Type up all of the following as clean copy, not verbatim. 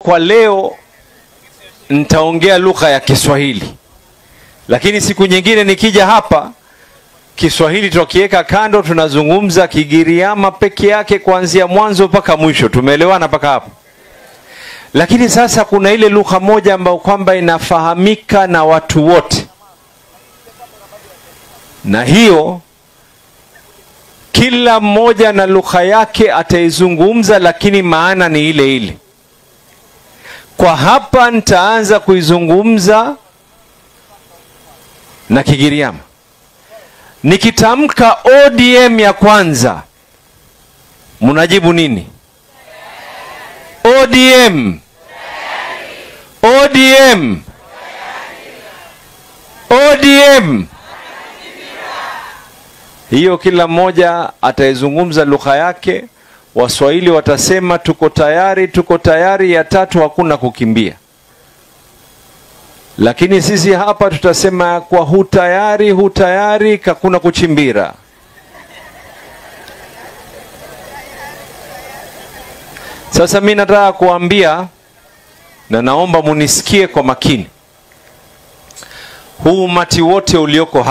kwa leo nitaongea lugha ya Kiswahili, lakini siku nyingine nikija hapa Kiswahili tukiweka kando, tunazungumza Kigiriama peke yake kuanzia mwanzo mpaka mwisho. Tumeelewana mpaka hapo? Lakini sasa kuna ile lugha moja ambayo kwamba inafahamika na watu wote, na hiyo kila mmoja na lugha yake ataizungumza, lakini maana ni ile ile. Kwa hapa nitaanza kuizungumza na Kigiriama. Nikitamka ODM ya kwanza, mnajibu nini? ODM. ODM. ODM. Hiyo kila mmoja ataizungumza lugha yake. Waswahili watasema tuko tayari, tuko tayari, ya tatu hakuna kukimbia. Lakini sisi hapa tutasema kwa hutayari, hutayari, hakuna kuchimbira. Sasa mimi nataka kuambia, na naomba munisikie kwa makini, huu umati wote ulioko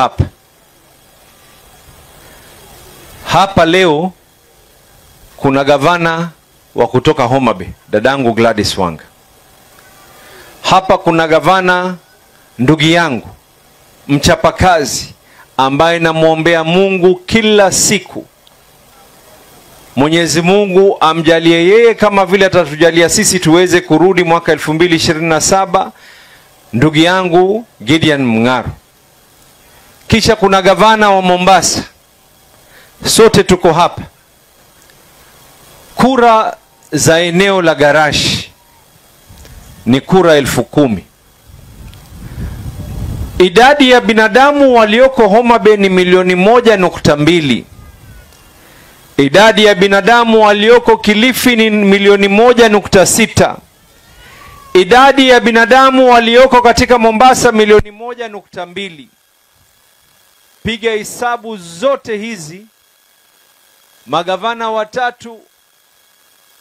hapa leo, kuna gavana wa kutoka Homa Bay, dadangu Gladys Wanga. Hapa kuna gavana ndugu yangu mchapakazi ambaye namuombea Mungu kila siku, Mwenyezi Mungu amjalie yeye kama vile atatujalia sisi tuweze kurudi mwaka 2027, ndugu yangu Gideon Mung'aro. Kisha kuna gavana wa Mombasa. Sote tuko hapa. Kura za eneo la Garashi ni kura 10,000. Idadi ya binadamu walioko Homa Bay ni 1.2. Idadi ya binadamu walioko Kilifi ni 1.6. Idadi ya binadamu walioko katika Mombasa 1.2. Piga hesabu zote hizi, magavana watatu,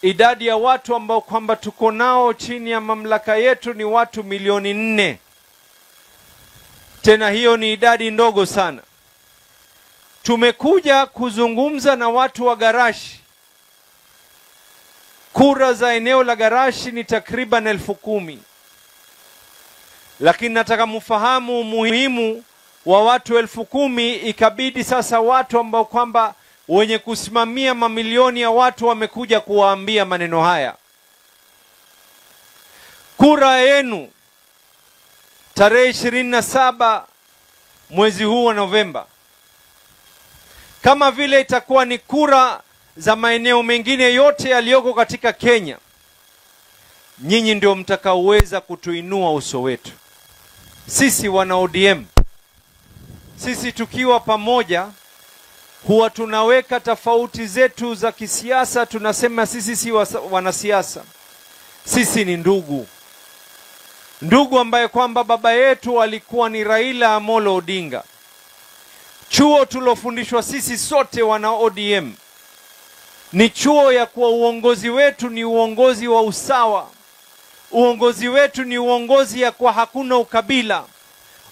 idadi ya watu ambao kwamba tuko nao chini ya mamlaka yetu ni watu 4,000,000. Tena hiyo ni idadi ndogo sana. Tumekuja kuzungumza na watu wa Garashi. Kura za eneo la Garashi ni takriban 10,000. Lakini nataka mfahamu umuhimu wa watu 10,000. Ikabidi sasa watu ambao kwamba wenye kusimamia mamilioni ya watu wamekuja kuwaambia maneno haya. Kura yenu tarehe 27 mwezi huu wa Novemba, kama vile itakuwa ni kura za maeneo mengine yote yaliyoko katika Kenya, nyinyi ndio mtakaoweza kutuinua uso wetu. Sisi wana ODM, sisi tukiwa pamoja, huwa tunaweka tofauti zetu za kisiasa, tunasema sisi si wanasiasa. Sisi ni ndugu. Ndugu ambaye kwamba baba yetu alikuwa ni Raila Amolo Odinga. Chuo tulofundishwa sisi sote wana ODM ni chuo ya kuwa uongozi wetu ni uongozi wa usawa. Uongozi wetu ni uongozi ya kwa hakuna ukabila.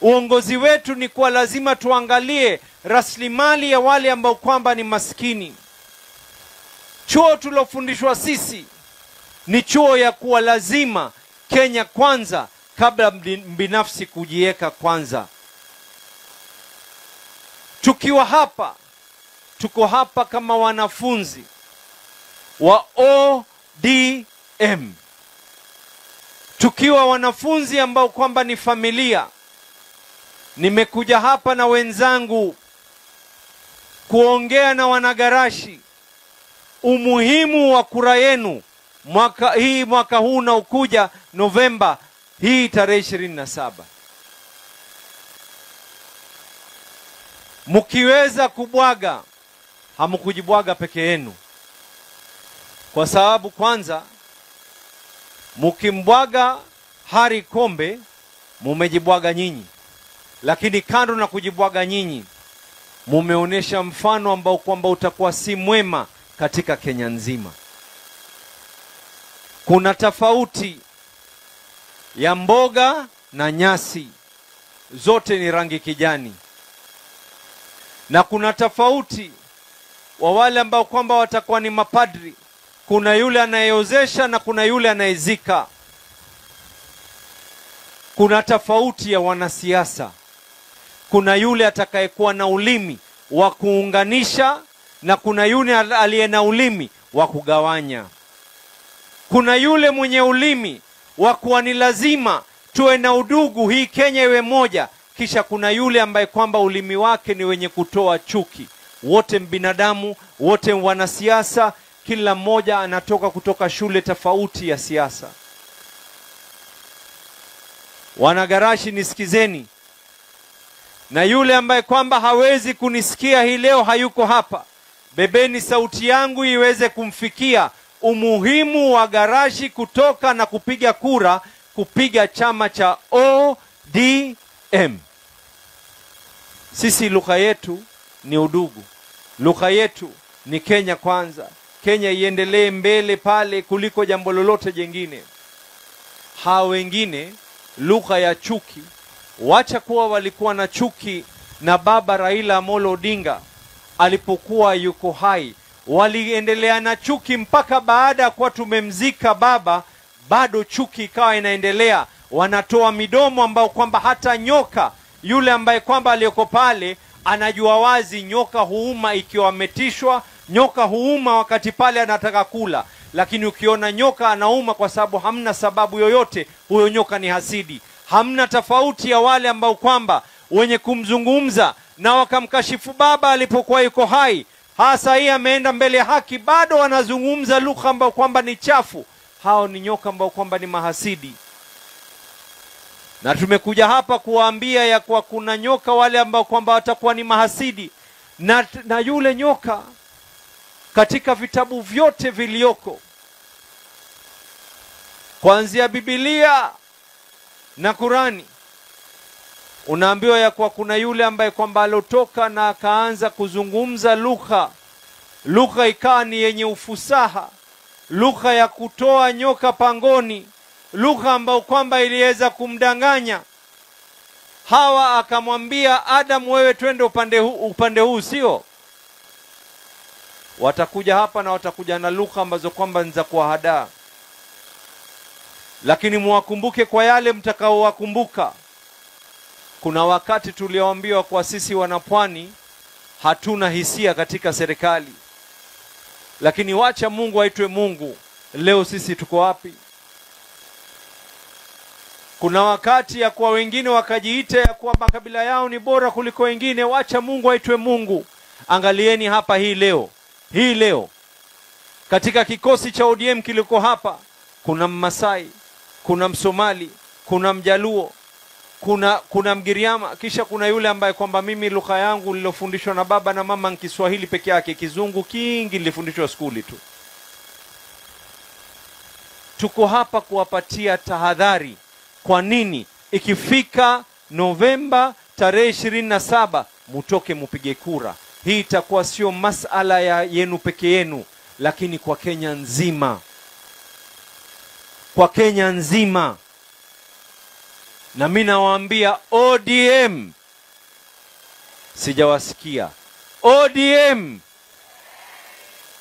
Uongozi wetu ni kwa lazima tuangalie rasilimali ya wale ambao kwamba ni maskini. Chuo tulofundishwa sisi ni chuo ya kuwa lazima Kenya kwanza kabla binafsi kujiweka kwanza. Tukiwa hapa, tuko hapa kama wanafunzi wa ODM. Tukiwa wanafunzi ambao kwamba ni familia. Nimekuja hapa na wenzangu kuongea na wanagarashi umuhimu wa kura yenu mwaka huu na ukuja Novemba hii tarehe 27. Mkiweza kubwaga, hamkujibwaga peke yenu. Kwa sababu kwanza, mkimbwaga Harry Kombe, mumejibwaga nyinyi. Lakini kando na kujibwaga nyinyi, mumeonesha mfano ambao kwamba utakuwa si mwema katika Kenya nzima. Kuna tofauti ya mboga na nyasi, zote ni rangi kijani. Na kuna tofauti wa wale ambao kwamba watakuwa ni mapadri. Kuna yule anayeozesha na kuna yule anayezika. Kuna tofauti ya wanasiasa. Kuna yule atakayekuwa na ulimi wa kuunganisha na kuna yule aliye na ulimi wa kugawanya. Kuna yule mwenye ulimi wa kuwa ni lazima tuwe na udugu, hii Kenya iwe moja. Kisha kuna yule ambaye kwamba ulimi wake ni wenye kutoa chuki. Wote binadamu, wote wanasiasa, kila mmoja anatoka kutoka shule tofauti ya siasa. Wanagarashi, nisikizeni. Na yule ambaye kwamba hawezi kunisikia hii leo, hayuko hapa, bebeni sauti yangu iweze kumfikia. Umuhimu wa Garashi kutoka na kupiga kura, kupiga chama cha ODM. Sisi lugha yetu ni udugu. Lugha yetu ni Kenya kwanza. Kenya iendelee mbele pale kuliko jambo lolote jengine. Hao wengine lugha ya chuki, wacha kuwa walikuwa na chuki na baba Raila Amolo Odinga alipokuwa yuko hai. Waliendelea na chuki mpaka baada kwa tumemzika baba, bado chuki ikawa inaendelea. Wanatoa midomo ambao kwamba hata nyoka yule ambaye kwamba aliyoko pale anajua wazi nyoka huuma ikiwa ametishwa, nyoka huuma wakati pale anataka kula. Lakini ukiona nyoka anauma kwa sababu hamna sababu yoyote, huyo nyoka ni hasidi. Hamna tofauti ya wale ambao kwamba wenye kumzungumza na wakamkashifu baba alipokuwa yuko hai. Hasa hii ameenda mbele ya haki, bado wanazungumza lugha ambao kwamba ni chafu. Hao ni nyoka ambao kwamba ni mahasidi. Na tumekuja hapa kuwaambia ya kwa kuna nyoka wale ambao kwamba watakuwa ni mahasidi. Na yule nyoka katika vitabu vyote vilioko, kuanzia Biblia na Qurani, unaambiwa ya kwa kuna yule ambaye kwamba alotoka na akaanza kuzungumza lugha ikawa ni yenye ufusaha, lugha ya kutoa nyoka pangoni, lugha ambayo kwamba iliweza kumdanganya Hawa. Akamwambia Adam, wewe twende upande huu sio? Watakuja hapa na watakuja na lugha ambazo kwamba ni za kuwahadaa. Lakini muwakumbuke kwa yale mtakaowakumbuka. Kuna wakati tulioambiwa kwa sisi wanapwani hatuna hisia katika serikali. Lakini wacha Mungu aitwe Mungu. Leo sisi tuko wapi? Kuna wakati ya kwa wengine wakajiita ya kwa makabila yao ni bora kuliko wengine. Wacha Mungu aitwe Mungu. Angalieni hapa hii leo katika kikosi cha ODM kiliko hapa, kuna Mmasai, kuna Msomali, kuna Mjaluo, kuna Mgiriama, kisha kuna yule ambaye kwamba mimi lugha yangu nilofundishwa na baba na mama ni Kiswahili peke yake, Kizungu kingi nilifundishwa skuli tu. Tuko hapa kuwapatia tahadhari. Kwa nini ikifika Novemba tarehe 27 mutoke mupige kura? Hii itakuwa sio masala ya yenu peke yenu, lakini kwa Kenya nzima. Kwa Kenya nzima. Na mimi nawaambia ODM, sijawasikia ODM,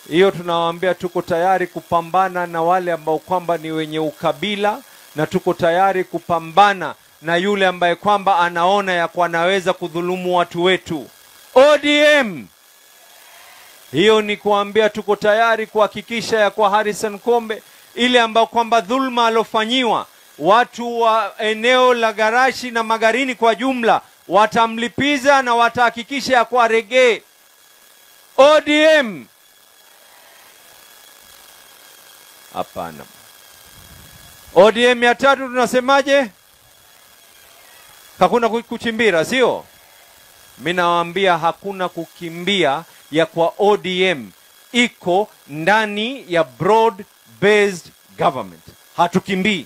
hiyo tunawaambia tuko tayari kupambana na wale ambao kwamba ni wenye ukabila, na tuko tayari kupambana na yule ambaye kwamba anaona ya kwa anaweza kudhulumu watu wetu. ODM, hiyo ni kuambia tuko tayari kuhakikisha ya kwa Harrison Kombe ile ambao kwamba dhulma alofanyiwa watu wa eneo la Garashi na Magarini kwa jumla watamlipiza na watahakikisha ya kwa regee. ODM, hapana. ODM ya tatu tunasemaje? Hakuna kuchimbira, sio? Mimi nawaambia hakuna kukimbia ya kwa ODM. Iko ndani ya broad based government. Hatukimbii.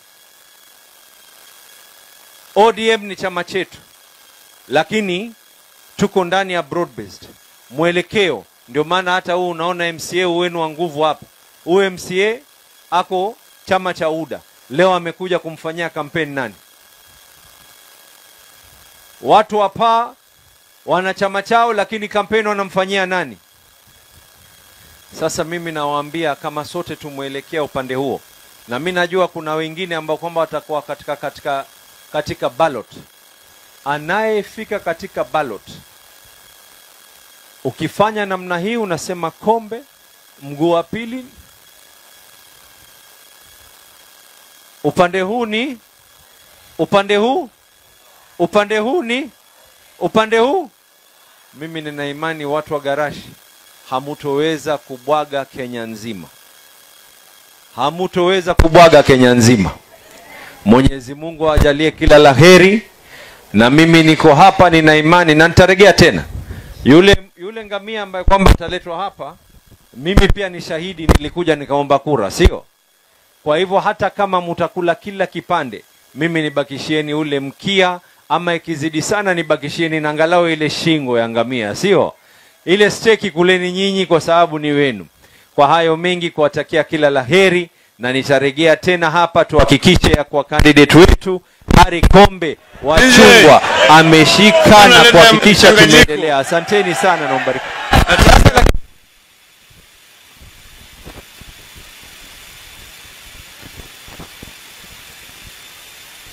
ODM ni chama chetu, lakini tuko ndani ya broad based mwelekeo. Ndio maana hata unaona MCA wenu wa nguvu hapa. Huyo MCA ako chama cha UDA. leo amekuja kumfanyia kampeni nani? Watu hapa wana chama chao, lakini kampeni wanamfanyia nani? Sasa mimi nawaambia kama sote tumuelekea upande huo, na mimi najua kuna wengine ambao kwamba watakuwa katika ballot. Anayefika katika ballot, ukifanya namna hii unasema kombe, mguu wa pili, upande huu ni upande huu, upande huu ni upande huu. Mimi nina imani watu wa Garashi hamutoweza kubwaga Kenya nzima. Hamutoweza kubwaga Kenya nzima. Mwenyezi Mungu ajalie kila laheri, na mimi niko hapa nina imani na nitarejea tena. Yule ngamia ambaye kwamba ataletwa hapa, mimi pia ni shahidi, nilikuja nikaomba kura, sio? Kwa hivyo hata kama mutakula kila kipande, mimi nibakishieni ule mkia, ama ikizidi sana nibakishieni na angalau ile shingo ya ngamia, sio? Ile steki kuleni nyinyi kwa sababu ni wenu. Kwa hayo mengi kuwatakia kila laheri, na nitarejea tena hapa tuhakikishe ya kwa candidate wetu Harry Kombe wa Chungwa ameshika na kuhakikisha tumeendelea. Asanteni sana na mbariki.